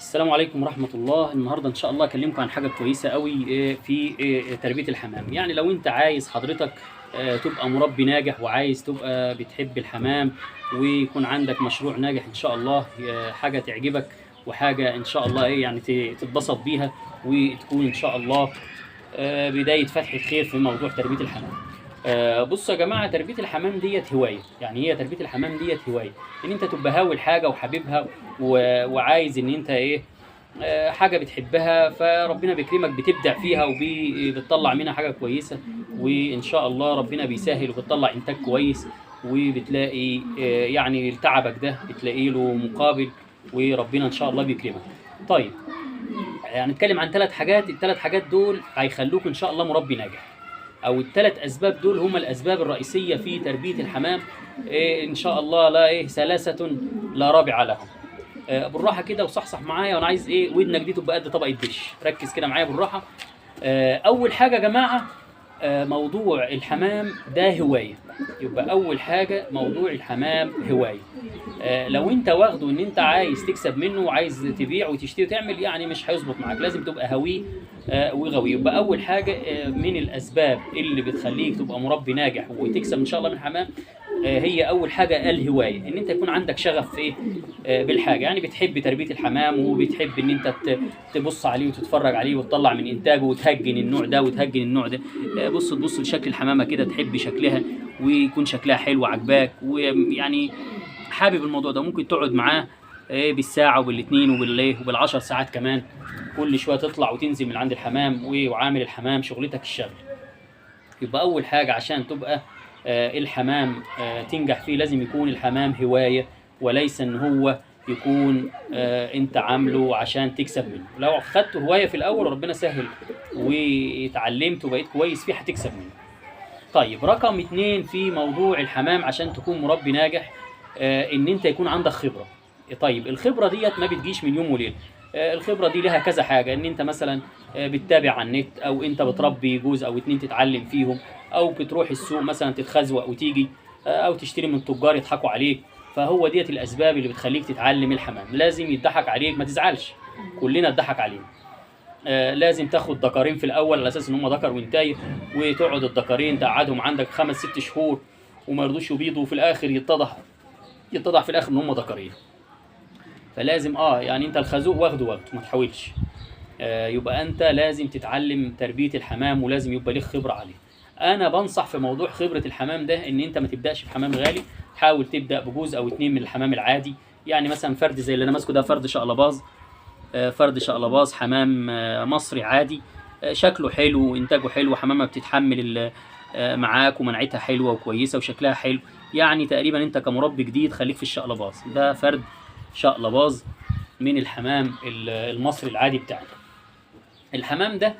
السلام عليكم ورحمة الله. النهاردة إن شاء الله أكلمكم عن حاجة كويسة قوي في تربية الحمام. يعني لو أنت عايز حضرتك تبقى مربي ناجح وعايز تبقى بتحب الحمام ويكون عندك مشروع ناجح إن شاء الله، حاجة تعجبك وحاجة إن شاء الله يعني تتبسط بيها وتكون إن شاء الله بداية فتح خير في موضوع تربية الحمام. بصوا يا جماعة، تربية الحمام ديت هواية. يعني هي تربية الحمام ديت هواية، إن أنت تبقى هاوي الحاجة وحبيبها وعايز إن أنت حاجة بتحبها، فربنا بيكرمك بتبدع فيها وبتطلع منها حاجة كويسة، وإن شاء الله ربنا بيسهل وبتطلع إنتاج كويس، وبتلاقي يعني تعبك ده بتلاقي له مقابل، وربنا إن شاء الله بيكرمك. طيب، يعني نتكلم عن 3 حاجات. ال3 حاجات دول هيخلوك إن شاء الله مربي ناجح، او ال3 اسباب دول هما الاسباب الرئيسيه في تربيه الحمام. ان شاء الله لا 3 لا رابع لهم. بالراحه كده وصحصح معايا، وانا عايز ودنك دي تبقى قد طبق الدش. ركز كده معايا بالراحه. اول حاجه يا جماعه، موضوع الحمام ده هوايه. يبقى اول حاجه موضوع الحمام هوايه. لو انت واخده ان انت عايز تكسب منه وعايز تبيع وتشتري وتعمل، يعني مش هيظبط معاك. لازم تبقى هويه وغوي. يبقى اول حاجه من الاسباب اللي بتخليك تبقى مربي ناجح وتكسب ان شاء الله من الحمام، هي اول حاجه الهوايه. ان انت يكون عندك شغف في بالحاجه. يعني بتحب تربيه الحمام وبتحب ان انت تبص عليه وتتفرج عليه وتطلع من انتاجه وتهجن النوع ده وتهجن النوع ده. تبص لشكل الحمامه كده، تحب شكلها ويكون شكلها حلو عجباك، ويعني حابب الموضوع ده. ممكن تقعد معاه بالساعه وبالاثنين وبال10 ساعات كمان. كل شويه تطلع وتنزل من عند الحمام وعامل الحمام شغلتك الشغل. يبقى اول حاجه عشان تبقى الحمام تنجح فيه، لازم يكون الحمام هوايه، وليس ان هو يكون انت عامله عشان تكسب منه. لو خدته هوايه في الاول وربنا سهل واتعلمت وبقيت كويس فيه، هتكسب منه. طيب، رقم 2 في موضوع الحمام عشان تكون مربي ناجح، ان انت يكون عندك خبرة. طيب، الخبرة ديت ما بتجيش من يوم وليلة. الخبرة دي لها كذا حاجة. ان انت مثلا بتتابع على النت، او انت بتربي جوز او 2 تتعلم فيهم، او بتروح السوق مثلا تتخزوق وتيجي، او تشتري من تجار يضحكوا عليك. فهو ديت الاسباب اللي بتخليك تتعلم الحمام. لازم يضحك عليك، ما تزعلش، كلنا اتضحك علينا. لازم تاخد دكارين في الاول على اساس ان هم ذكر وانتايه، وتقعد الدكارين تقعدهم عندك 5 6 شهور وما يرضوش يبيضوا، وفي الاخر يتضح في الاخر ان هم ذكرين. فلازم يعني انت الخازوق واخده ما تحاولش. يبقى انت لازم تتعلم تربيه الحمام، ولازم يبقى ليك خبره عليه. انا بنصح في موضوع خبره الحمام ده ان انت ما تبداش بحمام غالي. حاول تبدا بجوز او 2 من الحمام العادي. يعني مثلا فرد زي اللي انا ماسكه ده، فرد شقلباز حمام مصري عادي. شكله حلو وانتاجه حلو، حمامه بتتحمل معاك، ومناعتها حلوه وكويسه وشكلها حلو. يعني تقريبا انت كمربي جديد خليك في الشقلباز ده. فرد شقلباز من الحمام المصري العادي بتاعنا. الحمام ده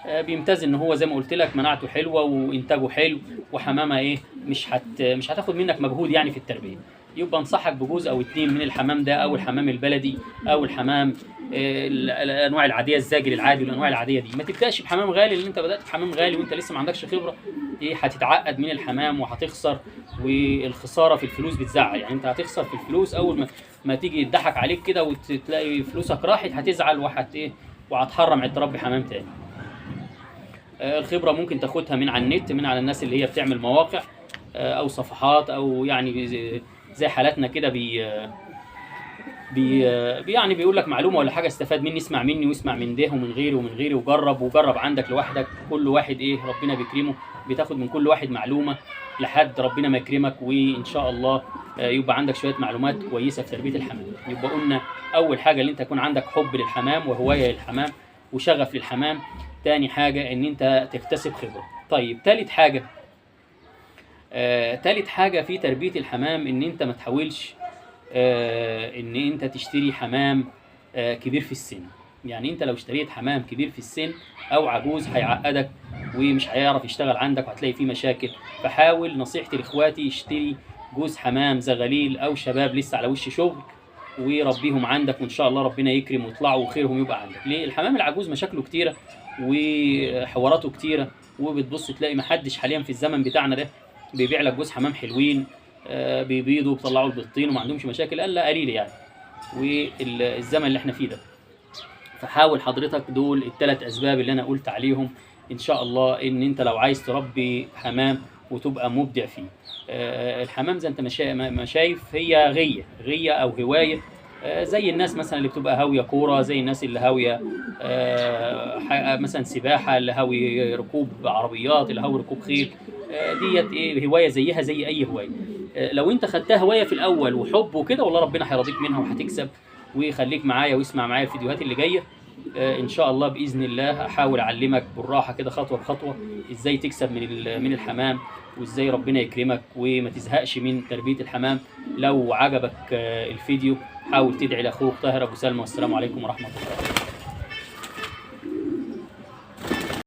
بيمتاز ان هو زي ما قلت لك مناعته حلوه وانتاجه حلو، وحمامه مش هتاخد منك مجهود يعني في التربيه. يبقى انصحك بجوز او 2 من الحمام ده، او الحمام البلدي، او الحمام الانواع العاديه، الزاجل العادي والانواع العاديه دي. ما تبداش بحمام غالي، لان انت بدات بحمام غالي وانت لسه ما عندكش خبره. هتتعقد من الحمام وهتخسر، والخساره في الفلوس بتزعل. يعني انت هتخسر في الفلوس اول ما تيجي يضحك عليك كده وتلاقي فلوسك راحت، هتزعل وهتحرم تربي حمام تاني. الخبره ممكن تاخدها من على النت، من على الناس اللي هي بتعمل مواقع او صفحات، او يعني زي حالاتنا كده يعني بيقول لك معلومه ولا حاجه استفاد مني، اسمع مني واسمع من ده ومن غيري ومن غيري، وجرب عندك لوحدك. كل واحد ربنا بيكرمه، بتاخد من كل واحد معلومه لحد ربنا ما يكرمك، وان شاء الله يبقى عندك شويه معلومات كويسه في تربيه الحمام. يبقى قلنا اول حاجه ان انت يكون عندك حب للحمام وهوايه للحمام وشغف للحمام. تاني حاجه ان انت تكتسب خبره. طيب، تالت حاجه في تربيه الحمام ان انت ما تحاولش ان انت تشتري حمام كبير في السن. يعني انت لو اشتريت حمام كبير في السن او عجوز هيعقدك ومش هيعرف يشتغل عندك وهتلاقي فيه مشاكل. فحاول، نصيحتي لاخواتي، اشتري جوز حمام زغاليل او شباب لسه على وش شغل، وربيهم عندك، وان شاء الله ربنا يكرم ويطلعوا وخيرهم يبقى عندك. ليه؟ الحمام العجوز مشاكله كتيره وحواراته كتيره، وبتبص تلاقي محدش حاليا في الزمن بتاعنا ده بيبيع لك جوز حمام حلوين بيبيضوا وبيطلعوا البيضتين وما عندهمش مشاكل، الا قليل يعني. والزمن اللي احنا فيه ده فحاول حضرتك دول الثلاث اسباب اللي انا قلت عليهم ان شاء الله، ان انت لو عايز تربي حمام وتبقى مبدع فيه. الحمام زي انت ما شايف هي غيه او هوايه، زي الناس مثلا اللي بتبقى هاويه كوره، زي الناس اللي هاويه مثلا سباحه، اللي هاوي ركوب عربيات، اللي هاوي ركوب خيل. ديت ايه، هوايه زيها زي اي هوايه. لو انت خدتها هوايه في الاول وحب وكده، والله ربنا هيرضيك منها وهتكسب. وخليك معايا واسمع معايا الفيديوهات اللي جايه ان شاء الله باذن الله. احاول اعلمك بالراحه كده خطوه بخطوه ازاي تكسب من الحمام، وازاي ربنا يكرمك وما تزهقش من تربيه الحمام. لو عجبك الفيديو حاول تدعي لاخوك طاهر ابو سلمى، والسلام عليكم ورحمه الله.